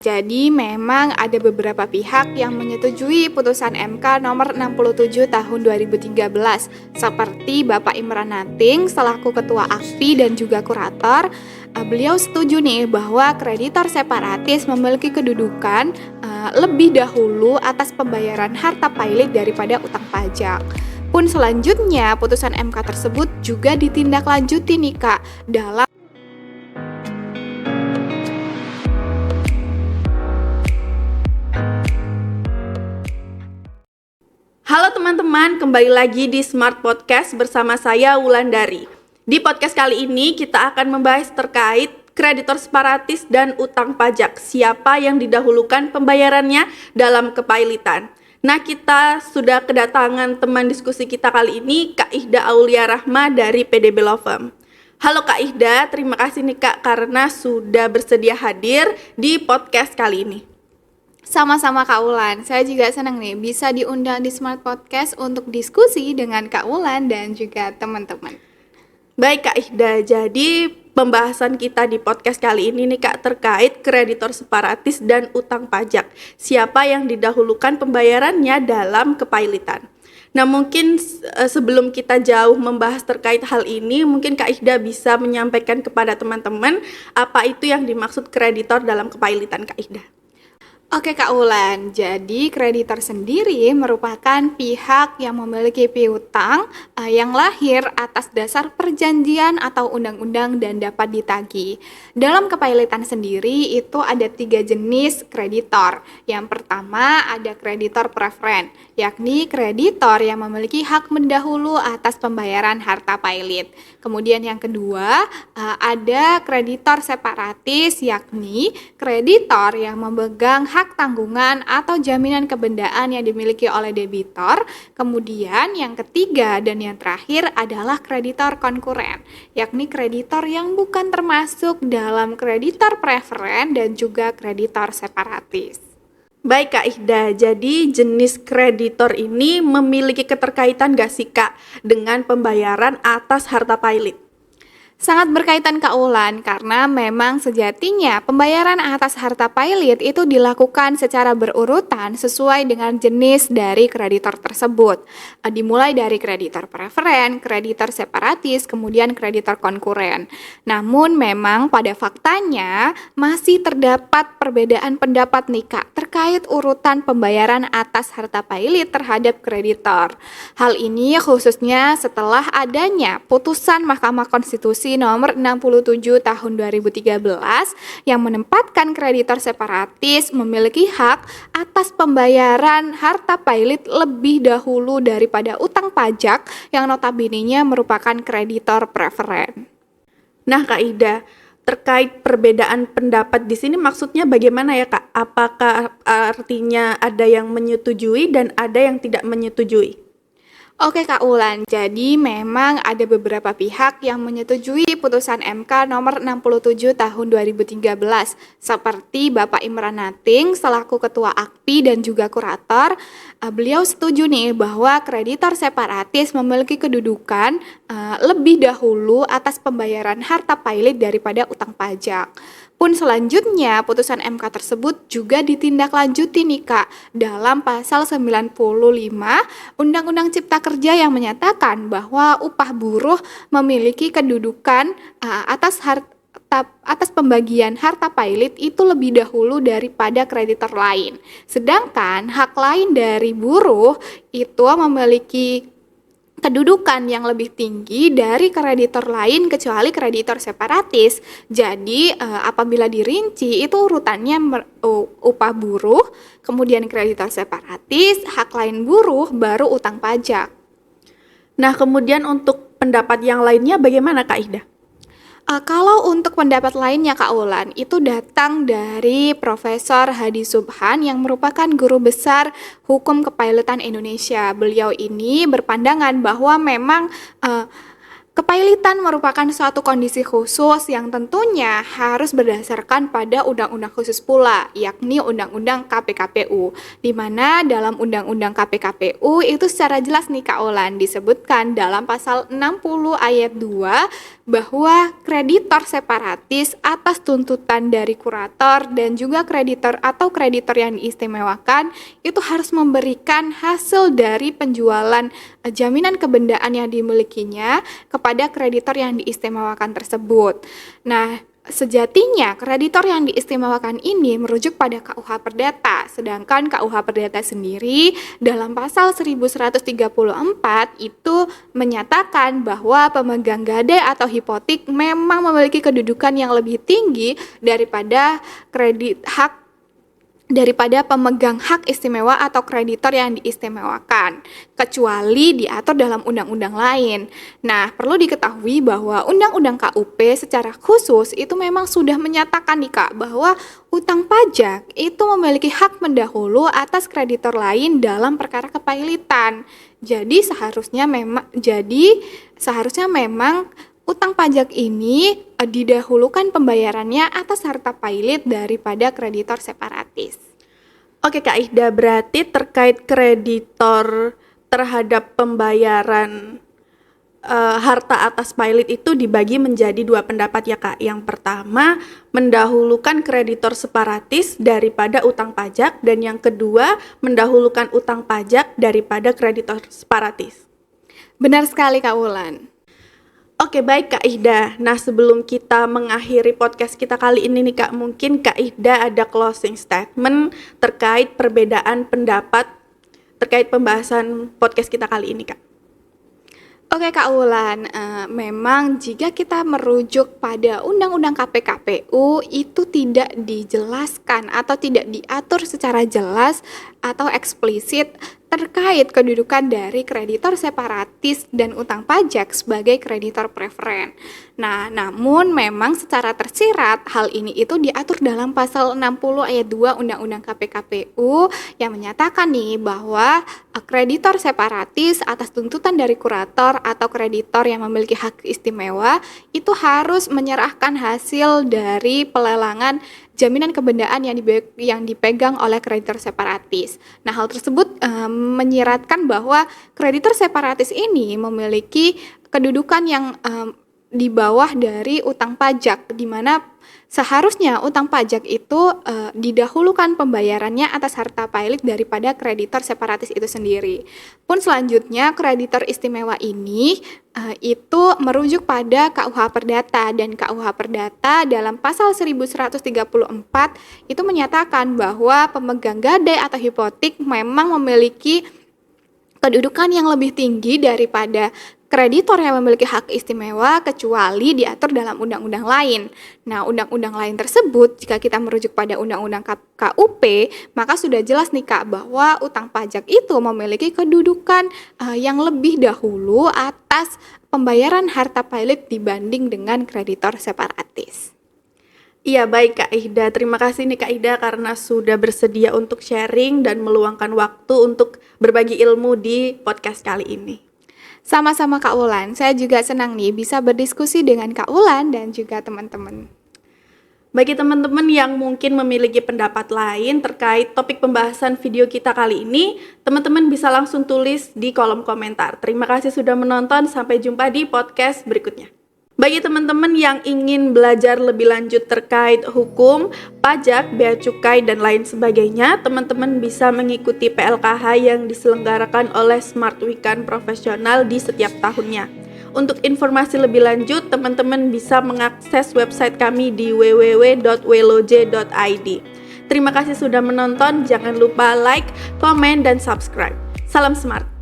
Jadi memang ada beberapa pihak yang menyetujui putusan MK nomor 67 tahun 2013 seperti Bapak Imran Nating selaku Ketua AKPI dan juga kurator. Beliau setuju nih bahwa kreditor separatis memiliki kedudukan lebih dahulu atas pembayaran harta pailit daripada utang pajak. Pun selanjutnya putusan MK tersebut juga ditindaklanjuti nih Kak dalam Halo teman-teman, kembali lagi di Smart Podcast bersama saya Wulandari. Di podcast kali ini kita akan membahas terkait kreditor separatis dan utang pajak. Siapa yang didahulukan pembayarannya dalam kepailitan. Nah, kita sudah kedatangan teman diskusi kita kali ini, Kak Ihda Aulia Rahma dari PDB Law Firm. Halo Kak Ihda, terima kasih nih Kak karena sudah bersedia hadir di podcast kali ini. Sama-sama Kak Wulan, saya juga senang nih bisa diundang di Smart Podcast untuk diskusi dengan Kak Wulan dan juga teman-teman. Baik Kak Ihda, jadi pembahasan kita di podcast kali ini nih Kak terkait kreditor separatis dan utang pajak. Siapa yang didahulukan pembayarannya dalam kepailitan. Nah mungkin sebelum kita jauh membahas terkait hal ini, mungkin Kak Ihda bisa menyampaikan kepada teman-teman apa itu yang dimaksud kreditor dalam kepailitan Kak Ihda. Oke Kak Wulan, jadi kreditor sendiri merupakan pihak yang memiliki piutang yang lahir atas dasar perjanjian atau undang-undang dan dapat ditagih. Dalam kepailitan sendiri itu ada 3 jenis kreditor. Yang pertama ada kreditor preferen, yakni kreditor yang memiliki hak mendahulu atas pembayaran harta pailit. Kemudian yang kedua ada kreditor separatis, yakni kreditor yang memegang hak tanggungan atau jaminan kebendaan yang dimiliki oleh debitor. Kemudian yang ketiga dan yang terakhir adalah kreditor konkuren, yakni kreditor yang bukan termasuk dalam kreditor preferen dan juga kreditor separatis. Baik Kak Ihda, jadi jenis kreditor ini memiliki keterkaitan gak sih Kak dengan pembayaran atas harta pailit? Sangat berkaitan Kak Wulan karena memang sejatinya pembayaran atas harta pailit itu dilakukan secara berurutan sesuai dengan jenis dari kreditor tersebut. Dimulai dari kreditor preferen, kreditor separatis, kemudian kreditor konkuren. Namun memang pada faktanya masih terdapat perbedaan pendapat nih Kak terkait urutan pembayaran atas harta pailit terhadap kreditor. Hal ini khususnya setelah adanya putusan Mahkamah Konstitusi nomor 67 tahun 2013 yang menempatkan kreditor separatis memiliki hak atas pembayaran harta pailit lebih dahulu daripada utang pajak yang notabene-nya merupakan kreditor preferen. Nah Kak Ida, terkait perbedaan pendapat di sini maksudnya bagaimana ya Kak? Apakah artinya ada yang menyetujui dan ada yang tidak menyetujui? Oke Kak Wulan, jadi memang ada beberapa pihak yang menyetujui putusan MK nomor 67 tahun 2013 seperti Bapak Imran Nating selaku Ketua AKPI dan juga kurator. Beliau setuju nih bahwa kreditor separatis memiliki kedudukan lebih dahulu atas pembayaran harta pailit daripada utang pajak. Pun selanjutnya putusan MK tersebut juga ditindaklanjuti nih Kak dalam pasal 95 Undang-Undang Cipta Kerja yang menyatakan bahwa upah buruh memiliki kedudukan atas pembagian harta pailit itu lebih dahulu daripada kreditor lain. Sedangkan hak lain dari buruh itu memiliki kedudukan yang lebih tinggi dari kreditor lain kecuali kreditor separatis. Jadi apabila dirinci itu urutannya upah buruh, kemudian kreditor separatis, hak lain buruh, baru utang pajak. Nah kemudian untuk pendapat yang lainnya bagaimana Kak Ihda? Kalau untuk pendapat lainnya Kak Wulan, itu datang dari Profesor Hadi Subhan yang merupakan guru besar hukum kepailitan Indonesia. Beliau ini berpandangan bahwa memang kepailitan merupakan suatu kondisi khusus yang tentunya harus berdasarkan pada undang-undang khusus pula, yakni Undang-Undang KPKPU. Di mana dalam Undang-Undang KPKPU itu secara jelas nih Kak Wulan disebutkan dalam pasal 60 ayat 2 bahwa kreditor separatis atas tuntutan dari kurator dan juga kreditor atau kreditor yang diistimewakan itu harus memberikan hasil dari penjualan jaminan kebendaan yang dimilikinya kepada kreditor yang diistimewakan tersebut. Nah, sejatinya kreditor yang diistimewakan ini merujuk pada KUH Perdata, sedangkan KUH Perdata sendiri dalam pasal 1134 itu menyatakan bahwa pemegang gadai atau hipotek memang memiliki kedudukan yang lebih tinggi daripada pemegang hak istimewa atau kreditor yang diistimewakan, kecuali diatur dalam undang-undang lain. Nah, perlu diketahui bahwa Undang-Undang KUP secara khusus itu memang sudah menyatakan nih Kak, bahwa utang pajak itu memiliki hak mendahulu atas kreditor lain dalam perkara kepailitan. Jadi seharusnya memang utang pajak ini didahulukan pembayarannya atas harta pailit daripada kreditor separatis. Oke Kak Ihda, berarti terkait kreditor terhadap pembayaran harta atas pailit itu dibagi menjadi dua pendapat ya Kak. Yang pertama, mendahulukan kreditor separatis daripada utang pajak, dan yang kedua, mendahulukan utang pajak daripada kreditor separatis. Benar sekali Kak Wulan. Oke, baik Kak Ihda. Nah, sebelum kita mengakhiri podcast kita kali ini nih Kak, mungkin Kak Ihda ada closing statement terkait perbedaan pendapat terkait pembahasan podcast kita kali ini Kak. Oke Kak Wulan, memang jika kita merujuk pada Undang-Undang KPKPU itu tidak dijelaskan atau tidak diatur secara jelas atau eksplisit terkait kedudukan dari kreditor separatis dan utang pajak sebagai kreditor preferen. Nah, namun memang secara tersirat hal ini itu diatur dalam pasal 60 ayat 2 Undang-Undang KPKPU yang menyatakan nih bahwa kreditor separatis atas tuntutan dari kurator atau kreditor yang memiliki hak istimewa itu harus menyerahkan hasil dari pelelangan jaminan kebendaan yang dipegang oleh kreditor separatis. Nah, hal tersebut menyiratkan bahwa kreditor separatis ini memiliki kedudukan yang di bawah dari utang pajak, di mana seharusnya utang pajak itu didahulukan pembayarannya atas harta pailit daripada kreditor separatis itu sendiri. Pun selanjutnya kreditor istimewa ini itu merujuk pada KUH Perdata, dan KUH Perdata dalam pasal 1134 itu menyatakan bahwa pemegang gadai atau hipotek memang memiliki kedudukan yang lebih tinggi daripada kreditor yang memiliki hak istimewa kecuali diatur dalam undang-undang lain. Nah, undang-undang lain tersebut jika kita merujuk pada undang-undang KUP, maka sudah jelas nih Kak bahwa utang pajak itu memiliki kedudukan yang lebih dahulu atas pembayaran harta pailit dibanding dengan kreditor separatis. Iya, baik Kak Ihda. Terima kasih nih Kak Ihda karena sudah bersedia untuk sharing dan meluangkan waktu untuk berbagi ilmu di podcast kali ini. Sama-sama Kak Wulan, saya juga senang nih bisa berdiskusi dengan Kak Wulan dan juga teman-teman. Bagi teman-teman yang mungkin memiliki pendapat lain terkait topik pembahasan video kita kali ini, teman-teman bisa langsung tulis di kolom komentar. Terima kasih sudah menonton, sampai jumpa di podcast berikutnya. Bagi teman-teman yang ingin belajar lebih lanjut terkait hukum, pajak, bea cukai, dan lain sebagainya, teman-teman bisa mengikuti PLKH yang diselenggarakan oleh Smart Weekend Profesional di setiap tahunnya. Untuk informasi lebih lanjut, teman-teman bisa mengakses website kami di www.weloje.id. Terima kasih sudah menonton, jangan lupa like, komen, dan subscribe. Salam Smart!